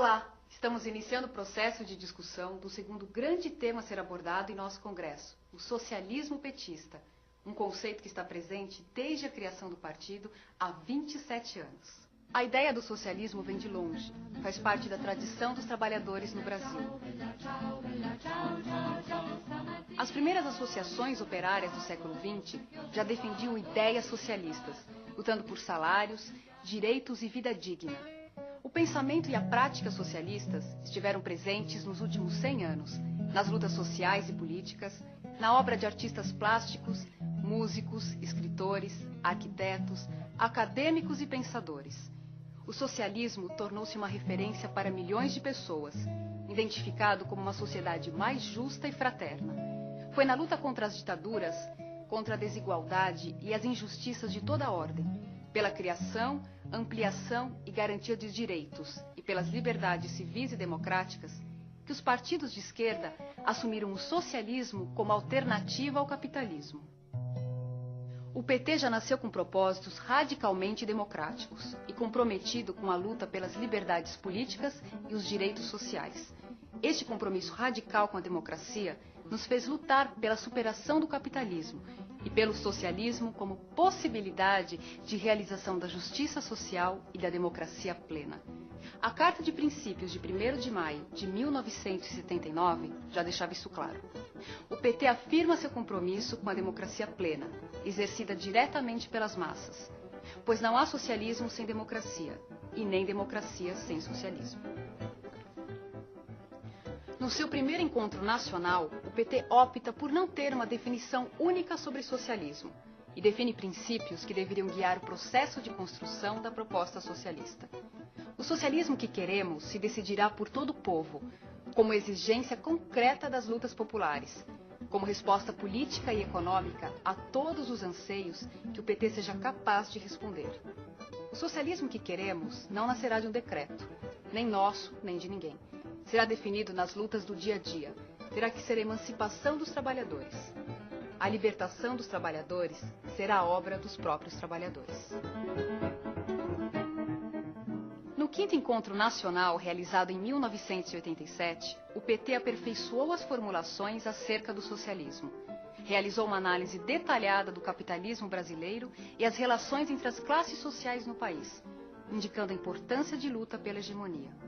Olá! Estamos iniciando o processo de discussão do segundo grande tema a ser abordado em nosso congresso, o socialismo petista, um conceito que está presente desde a criação do partido há 27 anos. A ideia do socialismo vem de longe, faz parte da tradição dos trabalhadores no Brasil. As primeiras associações operárias do século XX já defendiam ideias socialistas, lutando por salários, direitos e vida digna. O pensamento e a prática socialistas estiveram presentes nos últimos 100 anos, nas lutas sociais e políticas, na obra de artistas plásticos, músicos, escritores, arquitetos, acadêmicos e pensadores. O socialismo tornou-se uma referência para milhões de pessoas, identificado como uma sociedade mais justa e fraterna. Foi na luta contra as ditaduras, contra a desigualdade e as injustiças de toda a ordem, pela criação, ampliação e garantia de direitos e pelas liberdades civis e democráticas, que os partidos de esquerda assumiram o socialismo como alternativa ao capitalismo. O PT já nasceu com propósitos radicalmente democráticos e comprometido com a luta pelas liberdades políticas e os direitos sociais. Este compromisso radical com a democracia nos fez lutar pela superação do capitalismo e pelo socialismo como possibilidade de realização da justiça social e da democracia plena. A Carta de Princípios de 1º de maio de 1979 já deixava isso claro. O PT afirma seu compromisso com a democracia plena, exercida diretamente pelas massas, pois não há socialismo sem democracia e nem democracia sem socialismo. No seu primeiro encontro nacional, o PT opta por não ter uma definição única sobre socialismo e define princípios que deveriam guiar o processo de construção da proposta socialista. O socialismo que queremos se decidirá por todo o povo, como exigência concreta das lutas populares, como resposta política e econômica a todos os anseios que o PT seja capaz de responder. O socialismo que queremos não nascerá de um decreto, nem nosso, nem de ninguém. Será definido nas lutas do dia a dia. Terá que ser a emancipação dos trabalhadores. A libertação dos trabalhadores será a obra dos próprios trabalhadores. No 5º Encontro Nacional, realizado em 1987, o PT aperfeiçoou as formulações acerca do socialismo. Realizou uma análise detalhada do capitalismo brasileiro e as relações entre as classes sociais no país, indicando a importância de luta pela hegemonia.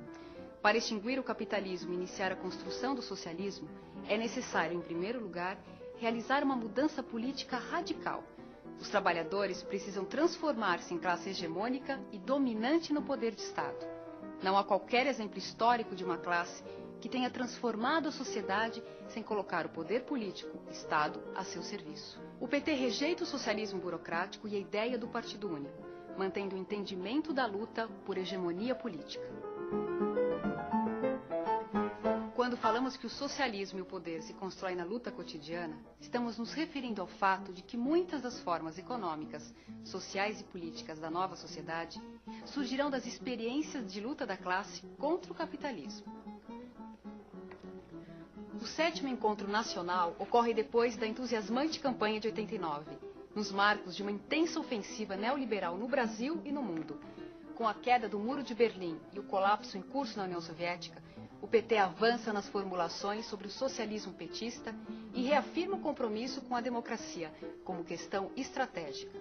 Para extinguir o capitalismo e iniciar a construção do socialismo, é necessário, em primeiro lugar, realizar uma mudança política radical. Os trabalhadores precisam transformar-se em classe hegemônica e dominante no poder de Estado. Não há qualquer exemplo histórico de uma classe que tenha transformado a sociedade sem colocar o poder político, Estado, a seu serviço. O PT rejeita o socialismo burocrático e a ideia do Partido Único, mantendo o entendimento da luta por hegemonia política. Quando falamos que o socialismo e o poder se constroem na luta cotidiana, estamos nos referindo ao fato de que muitas das formas econômicas, sociais e políticas da nova sociedade surgirão das experiências de luta da classe contra o capitalismo. O 7º Encontro Nacional ocorre depois da entusiasmante campanha de 89, nos marcos de uma intensa ofensiva neoliberal no Brasil e no mundo. Com a queda do Muro de Berlim e o colapso em curso na União Soviética, o PT avança nas formulações sobre o socialismo petista e reafirma o compromisso com a democracia como questão estratégica.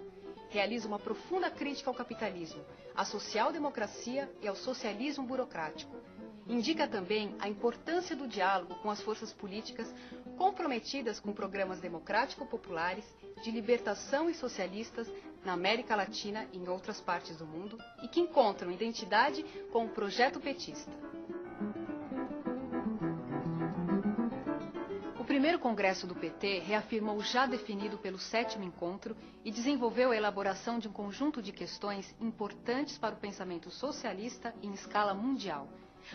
Realiza uma profunda crítica ao capitalismo, à social-democracia e ao socialismo burocrático. Indica também a importância do diálogo com as forças políticas comprometidas com programas democrático-populares de libertação e socialistas na América Latina e em outras partes do mundo e que encontram identidade com o projeto petista. O primeiro congresso do PT reafirmou o já definido pelo 7º Encontro e desenvolveu a elaboração de um conjunto de questões importantes para o pensamento socialista em escala mundial.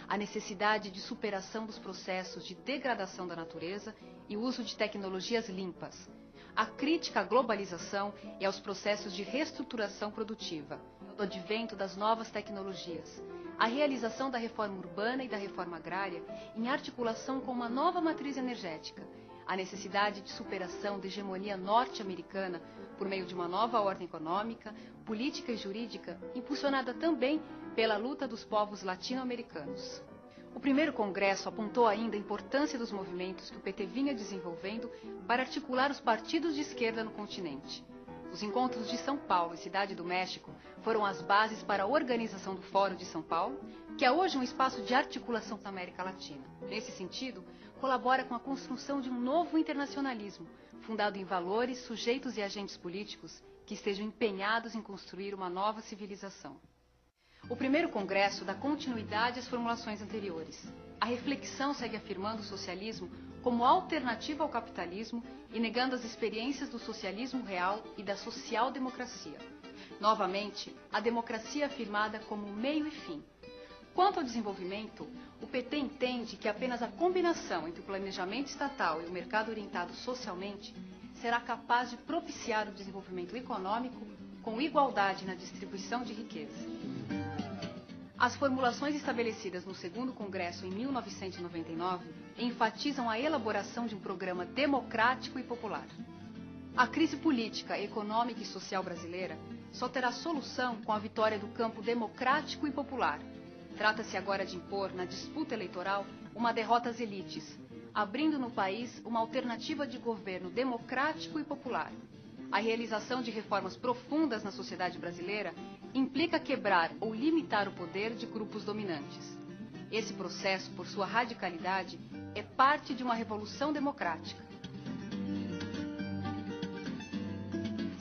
A necessidade de superação dos processos de degradação da natureza e o uso de tecnologias limpas. A crítica à globalização e aos processos de reestruturação produtiva. O advento das novas tecnologias. A realização da reforma urbana e da reforma agrária em articulação com uma nova matriz energética. A necessidade de superação da hegemonia norte-americana por meio de uma nova ordem econômica, política e jurídica, impulsionada também pela luta dos povos latino-americanos. O primeiro congresso apontou ainda a importância dos movimentos que o PT vinha desenvolvendo para articular os partidos de esquerda no continente. Os encontros de São Paulo e Cidade do México foram as bases para a organização do Fórum de São Paulo, que é hoje um espaço de articulação da América Latina. Nesse sentido, colabora com a construção de um novo internacionalismo, fundado em valores, sujeitos e agentes políticos que estejam empenhados em construir uma nova civilização. O primeiro congresso dá continuidade às formulações anteriores. A reflexão segue afirmando o socialismo como alternativa ao capitalismo e negando as experiências do socialismo real e da social-democracia. Novamente, a democracia é afirmada como meio e fim. Quanto ao desenvolvimento, o PT entende que apenas a combinação entre o planejamento estatal e o mercado orientado socialmente será capaz de propiciar o desenvolvimento econômico com igualdade na distribuição de riqueza. As formulações estabelecidas no segundo congresso em 1999 enfatizam a elaboração de um programa democrático e popular. A crise política, econômica e social brasileira só terá solução com a vitória do campo democrático e popular. Trata-se agora de impor, na disputa eleitoral, uma derrota às elites, abrindo no país uma alternativa de governo democrático e popular. A realização de reformas profundas na sociedade brasileira implica quebrar ou limitar o poder de grupos dominantes. Esse processo, por sua radicalidade, é parte de uma revolução democrática.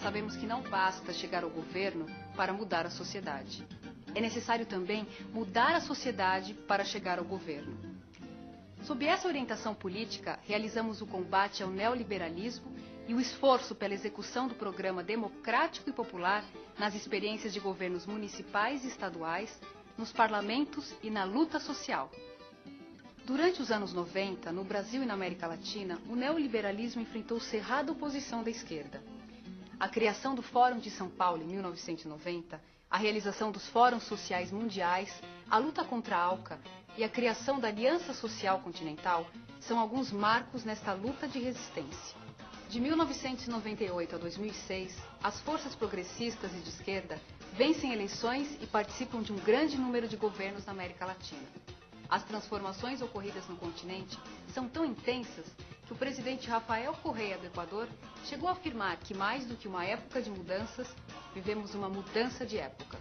Sabemos que não basta chegar ao governo para mudar a sociedade. É necessário também mudar a sociedade para chegar ao governo. Sob essa orientação política, realizamos o combate ao neoliberalismo e o esforço pela execução do programa democrático e popular nas experiências de governos municipais e estaduais, nos parlamentos e na luta social. Durante os anos 90, no Brasil e na América Latina, o neoliberalismo enfrentou cerrada oposição da esquerda. A criação do Fórum de São Paulo em 1990, a realização dos Fóruns Sociais Mundiais, a luta contra a ALCA e a criação da Aliança Social Continental são alguns marcos nesta luta de resistência. De 1998 a 2006, as forças progressistas e de esquerda vencem eleições e participam de um grande número de governos na América Latina. As transformações ocorridas no continente são tão intensas que o presidente Rafael Correa do Equador chegou a afirmar que, mais do que uma época de mudanças, vivemos uma mudança de época.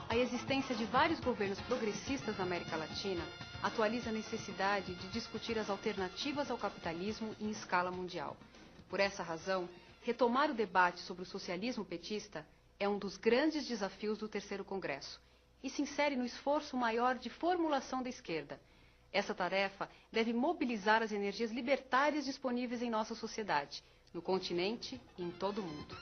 A existência de vários governos progressistas na América Latina atualiza a necessidade de discutir as alternativas ao capitalismo em escala mundial. Por essa razão, retomar o debate sobre o socialismo petista é um dos grandes desafios do terceiro congresso e se insere no esforço maior de formulação da esquerda. Essa tarefa deve mobilizar as energias libertárias disponíveis em nossa sociedade, no continente e em todo o mundo.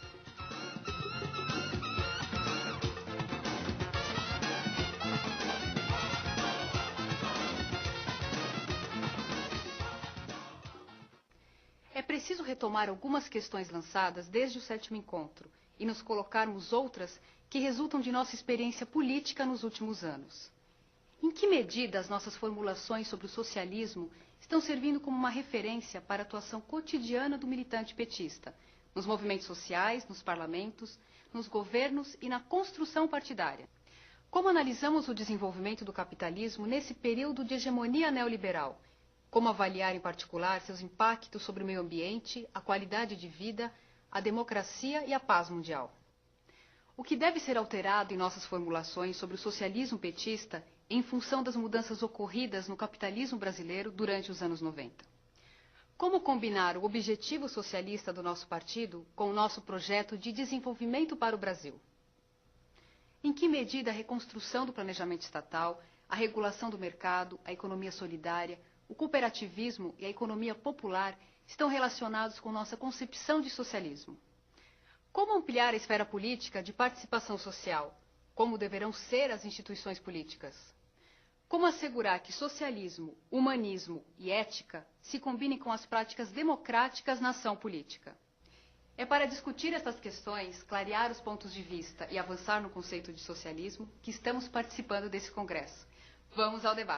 É preciso retomar algumas questões lançadas desde o sétimo encontro e nos colocarmos outras que resultam de nossa experiência política nos últimos anos. Em que medida as nossas formulações sobre o socialismo estão servindo como uma referência para a atuação cotidiana do militante petista, nos movimentos sociais, nos parlamentos, nos governos e na construção partidária? Como analisamos o desenvolvimento do capitalismo nesse período de hegemonia neoliberal? Como avaliar, em particular, seus impactos sobre o meio ambiente, a qualidade de vida, a democracia e a paz mundial? O que deve ser alterado em nossas formulações sobre o socialismo petista em função das mudanças ocorridas no capitalismo brasileiro durante os anos 90? Como combinar o objetivo socialista do nosso partido com o nosso projeto de desenvolvimento para o Brasil? Em que medida a reconstrução do planejamento estatal, a regulação do mercado, a economia solidária, o cooperativismo e a economia popular estão relacionados com nossa concepção de socialismo? Como ampliar a esfera política de participação social? Como deverão ser as instituições políticas? Como assegurar que socialismo, humanismo e ética se combinem com as práticas democráticas na ação política? É para discutir essas questões, clarear os pontos de vista e avançar no conceito de socialismo que estamos participando desse congresso. Vamos ao debate.